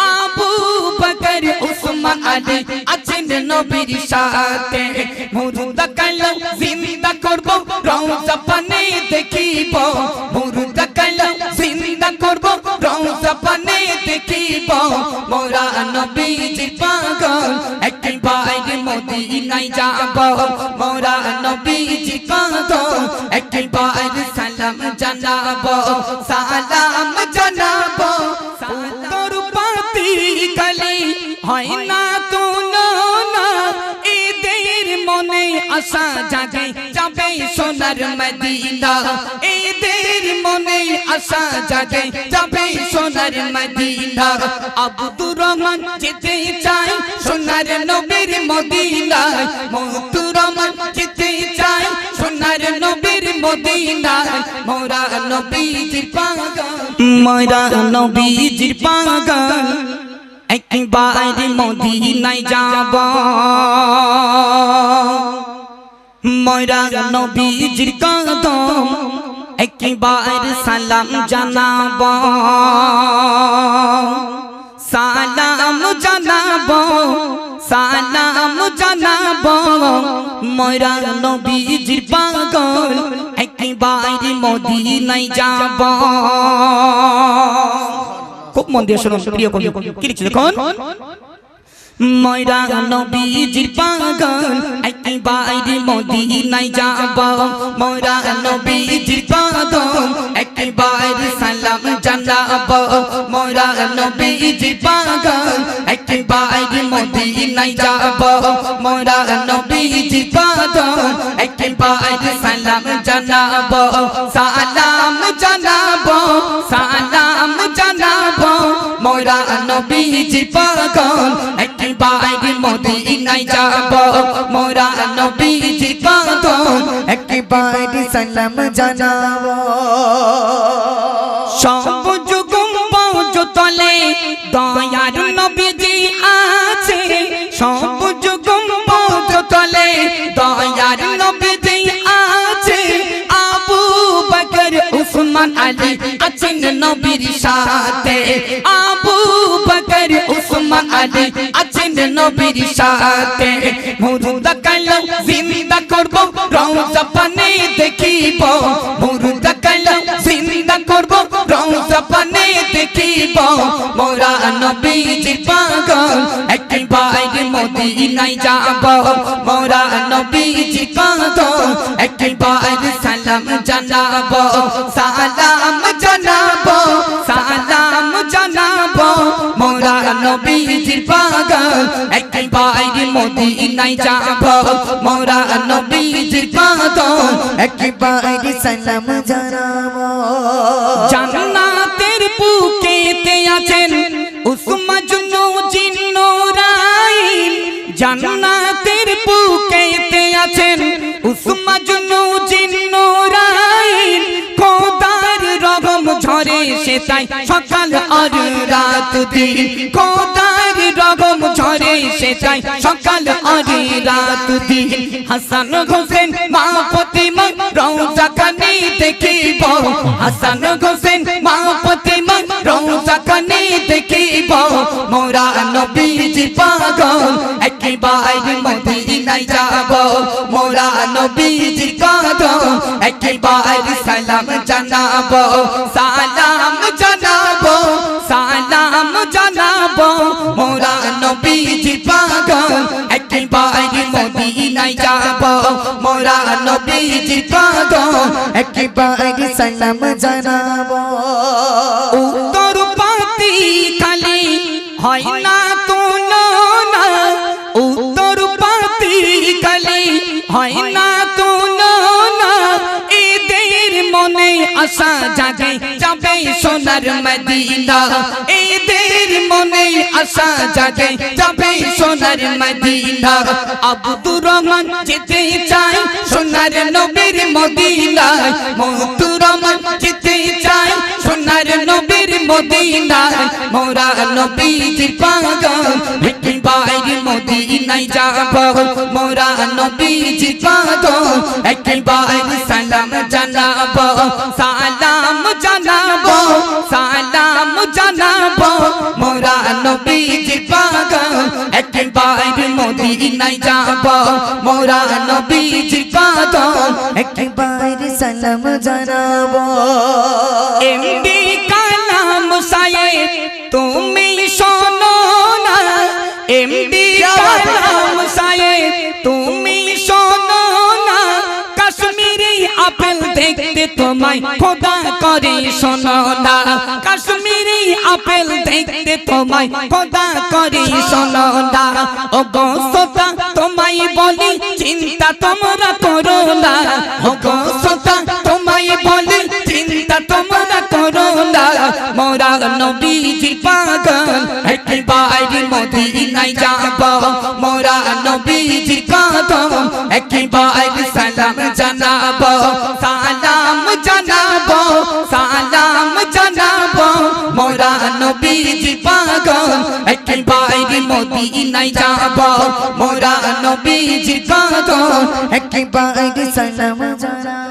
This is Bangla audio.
আবু বকর উসমান আলী আছেন নবীর সাথে মুর্দা কালো জিন্দা করব রওজা পানে দেখিব মুর্দা কালো জিন্দা করব রওজা পানে দেখিব মোরা নবীজির পাগল একবার মদিনায় যাব মোরা নবীজির পাগল একবার সালাম জানাবো সালাম জানাবো গলি হয় না তুলনা এদের মনে আশা জাগে যাবে সোনার মদিনা এদের মনে আশা জাগে যাবে সোনার মদিনা আব্দুর রহমান যেতে চায় সোনার নবীর মদিনায় মতুর রহমান যেতে চায় সোনার নবীর মদিনায় মোরা নবীজির পাগল মোরা নবীজির পাগল একবার মদিনায় যাব মোরা নবীজির কদম একবার সালাম জানাব সালাম জানাব সালাম জানাব মোরা নবীজির পাগল একবার মদিনায় যাব খুব মন দিয়ে শুনুন প্রিয় কবি কি লিখছে দেখুন মোরা নবীজির পাগল একবার মদিনায় যাব মোরা নবীজির কদম একবার সালাম জানাব মোরা নবীজির পাগল একবার মদিনায় যাব মোরা নবীজির কদম একবার সালাম জানাব সালাম জানাব সালাম জানাব মোরা নবীজির পাগল একবার মদিনায় যাব মোরা নবীজির কদম একবার সালাম জানাব সব যুগম্বজ তলে দয়ার নবীজি আছে সব যুগম্বজ তলে দয়ার নবীজি আছে আবু বকর উসমান আলী আছেন নবীর সাথে আবু বকর উসমান আলী আছেন নবীর সাথে মুর্দা কালো জিন্দা করব রওজা পানে দেখিব মুর্দা কালো জিন্দা করব রওজা পানে দেখিব মোরা নবীজির পাগল একবার মদিনায় যাব মোরা নবীজির পাগল একবার সালাম জানাব সালাম জানাব সালাম জানাব মোরা নবীজির পাগল একবার মদিনায় যাব মোরা নবীজির পাগল একবার সালাম জানাব জান্নাতের বুকেতে আছেন উসমা জুনু জিন্নুরাইন জান্নাতের বুকেতে আছেন উসমা জুনু জিন্নুরাইন খোদার রহম ঝরে সে তাই সকাল আর রাত দিন খোদার রহম ঝরে সে তাই সকাল আর রাত দিন হাসান হোসেন মা ফাতিমা রওজা খানে দেখিব হাসান হোসেন মা ফাতিমা রওজা খানে দেখিব মোরা নবীজির পাগল একবার মদিনায় যাব মোরা নবীজির কদম একবার সালাম জানাব সালাম জানাব সালাম জানাব মোরা নবীজির পাগল একবার মদিনায় যাব মোরা নবীজির কদম একবার সালাম জানাব উত্তর পাতি খালি হয় না তুলনা উত্তর পাতি খালি হয় না তুলনা এদের মনে আশা জাগে যাবে সোনার মদিনা এদের মনে আশা জাগে যাবে সোনার মদিনা আব্দুর রহমান যেতে চায় সোনার নবীর মদিনায় মতুর রহমান যেতে চায় সোনার নবীর মদিনায় মোরা নবীজির পাগল একবার মদিনায় যাব মোরা নবীজির পাগল একবার সালাম জানাব সালাম জানাব সালাম জানাব মদিনায় যাব মোরা নবীজির কদম একবার সালাম জানাবো এমডি কালাম সাহেব তুমি শোনো না এমডি কালাম সাহেব তুমি শোনো না কাশ্মীরি আপেল দেখতে তোমায় খোদা করে শোনো না কাশ্মীরি আপেল দেখতে তোমায় খোদা করে শোনো না ও গো সোতা তোমায় বলি চিন্তা তোমরা করো না ও গো সোতা তোমায় বলি চিন্তা তোমরা করো না মোরা নবীজি পাগল একবার মদিনায় যাব মোরা নবীজি কদম একবার সালাম জানাবো সালাম জানাবো সালাম জানাবো মোরা নবীজি পাগল একবার মদিনায় যাব মোরা নবীজি কদম একবার সালাম জানাবো